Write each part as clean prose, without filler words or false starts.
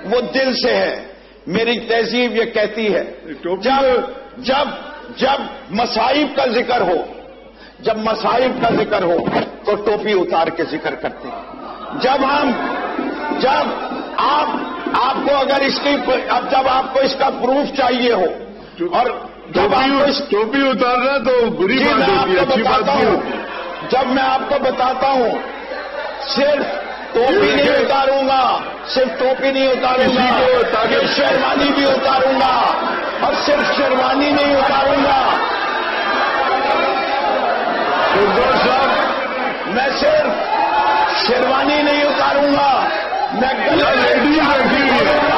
وہ دل سے ہے. میری تہذیب یہ کہتی ہے جب مصائب کا ذکر ہو تو ٹوپی اتار کے ذکر کرتے ہیں. جب آپ کو اگر جب آپ کو اس کا پروف چاہیے ہو اور جب آپ ٹوپی اتارنا تو بری بات ہوتی ہے، اچھی بات نہیں ہوتی. جب میں آپ کو بتاتا ہوں صرف ٹوپی نہیں اتاروں گا، شیروانی بھی اتاروں گا، اور صرف شیروانی نہیں اتاروں گا. میں صرف شیروانی نہیں اتاروں گا، میں گلے کے چاک بھی کھولوں گا.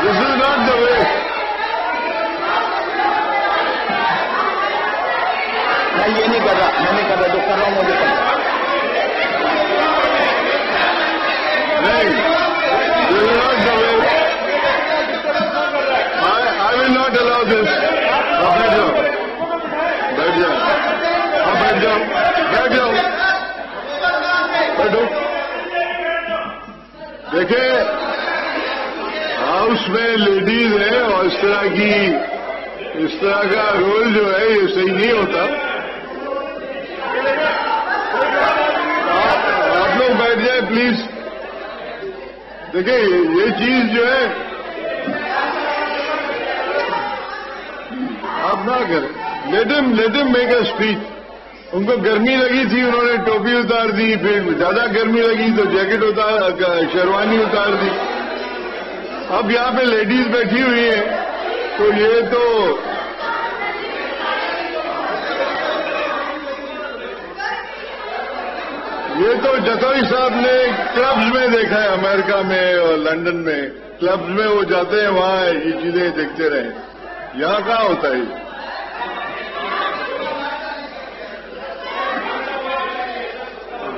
This is not the way. میں یہ نہیں کر رہا، جو کر رہا ہوں مجھے پتا. نہیں، this is not the way. I will not allow this. بیٹھ جاؤ. دیکھیں، ہاؤس میں لیڈیز ہیں اور اس طرح کا رول جو ہے یہ صحیح نہیں ہوتا. آپ لوگ بیٹھ جائیں پلیز. دیکھیں یہ چیز جو ہے آپ نہ کریں. لیٹ ہم میک اے اسپیچ. ان کو گرمی لگی تھی، انہوں نے ٹوپی اتار دی، پھر زیادہ گرمی لگی تو جیکٹ شیروانی اتار دی. اب یہاں پہ لیڈیز بیٹھی ہوئی ہیں تو یہ تو جتوئی صاحب نے کلبز میں دیکھا ہے، امریکہ میں اور لندن میں کلبز میں وہ جاتے ہیں، وہاں یہ چیزیں دیکھتے رہے. یہاں کہاں ہوتا ہے؟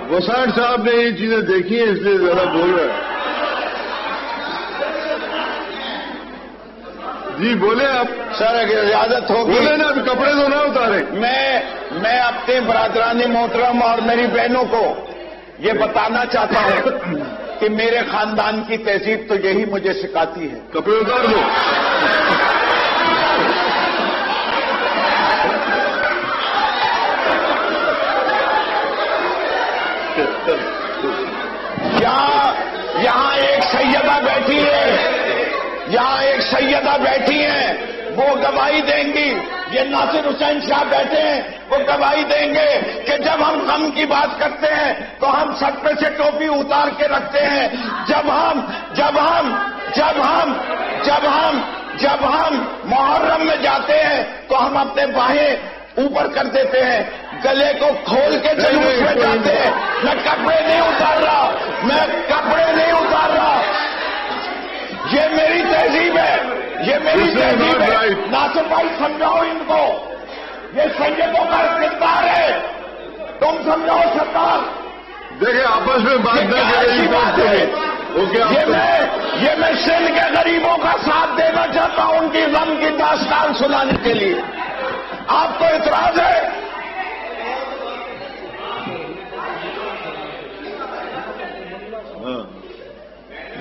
وسائٹ صاحب نے یہ چیزیں دیکھی ہیں، اس لیے ذرا بول رہا ہے. جی بولے آپ. سر اگر اجازت ہوگی بولے نا، کپڑے تو نہ اتارے. میں اپنے برادران محترم اور میری بہنوں کو یہ بتانا چاہتا ہوں کہ میرے خاندان کی تہذیب تو یہی مجھے سکھاتی ہے. کپڑے اتار دو. یہاں ایک سیدہ بیٹھی ہیں، وہ گواہی دیں گی. یہ ناصر حسین شاہ بیٹھے ہیں، وہ گواہی دیں گے کہ جب ہم غم کی بات کرتے ہیں تو ہم سر پہ سے ٹوپی اتار کے رکھتے ہیں. جب ہم محرم میں جاتے ہیں تو ہم اپنے باہیں اوپر کر دیتے ہیں، گلے کو کھول کے جلوس میں جاتے ہیں. میں کپڑے نہیں اتار رہا. یہ میری تہذیب ہے. ناصر بھائی سمجھاؤ ان کو، یہ سیدوں کا کردار ہے. تم سمجھاؤ سرکار. دیکھیں آپس میں بات نہ کریں. یہ میں سندھ کے غریبوں کا ساتھ دینا چاہتا ہوں ان کی غم کی داستان سنانے کے لیے. آپ کو اعتراض ہے؟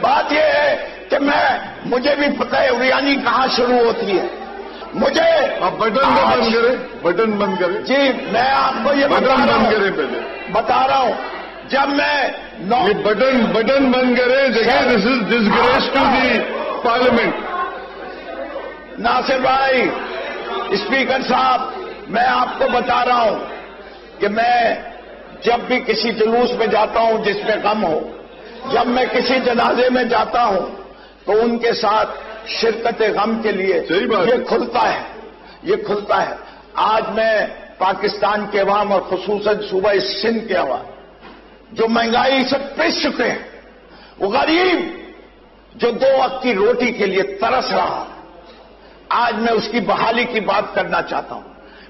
بات یہ ہے کہ مجھے بھی پتہ ہے اریانی کہاں شروع ہوتی ہے. مجھے آپ بٹن بند کریں. جی میں آپ کو یہ بٹن بند کریں پہلے. بتا رہا ہوں. جب میں یہ بٹن بند کریں. دیکھیں دس از ڈسگریس ٹو دی پارلیمنٹ. ناصر بھائی، اسپیکر صاحب، میں آپ کو بتا رہا ہوں کہ میں جب بھی کسی جلوس میں جاتا ہوں جس میں غم ہو، جب میں کسی جنازے میں جاتا ہوں تو ان کے ساتھ شرکت غم کے لیے یہ کھلتا ہے. آج میں پاکستان کے عوام اور خصوصاً صوبہ سندھ کے عوام جو مہنگائی سے پس چکے ہیں، وہ غریب جو 2 وقت کی روٹی کے لیے ترس رہا، آج میں اس کی بحالی کی بات کرنا چاہتا ہوں.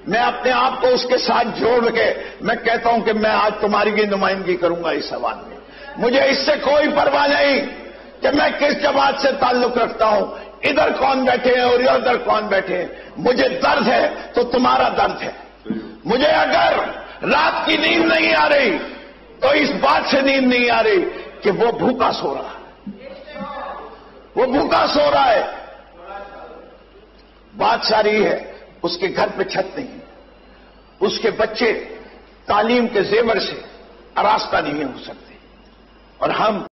میں اپنے آپ کو اس کے ساتھ جوڑ کے میں کہتا ہوں کہ میں آج تمہاری بھی نمائندگی کروں گا اس سوال میں. مجھے اس سے کوئی پرواہ نہیں کہ میں کس جماعت سے تعلق رکھتا ہوں، ادھر کون بیٹھے ہیں اور ادھر کون بیٹھے ہیں. مجھے درد ہے تو تمہارا درد ہے. مجھے اگر رات کی نیند نہیں آ رہی تو اس بات سے نیند نہیں آ رہی کہ وہ بھوکا سو رہا ہے، وہ بھوکا سو رہا ہے۔ بات ساری ہے اس کے گھر پہ چھت نہیں، اس کے بچے تعلیم کے زیور سے آراستہ نہیں ہو سکتے، اور ہم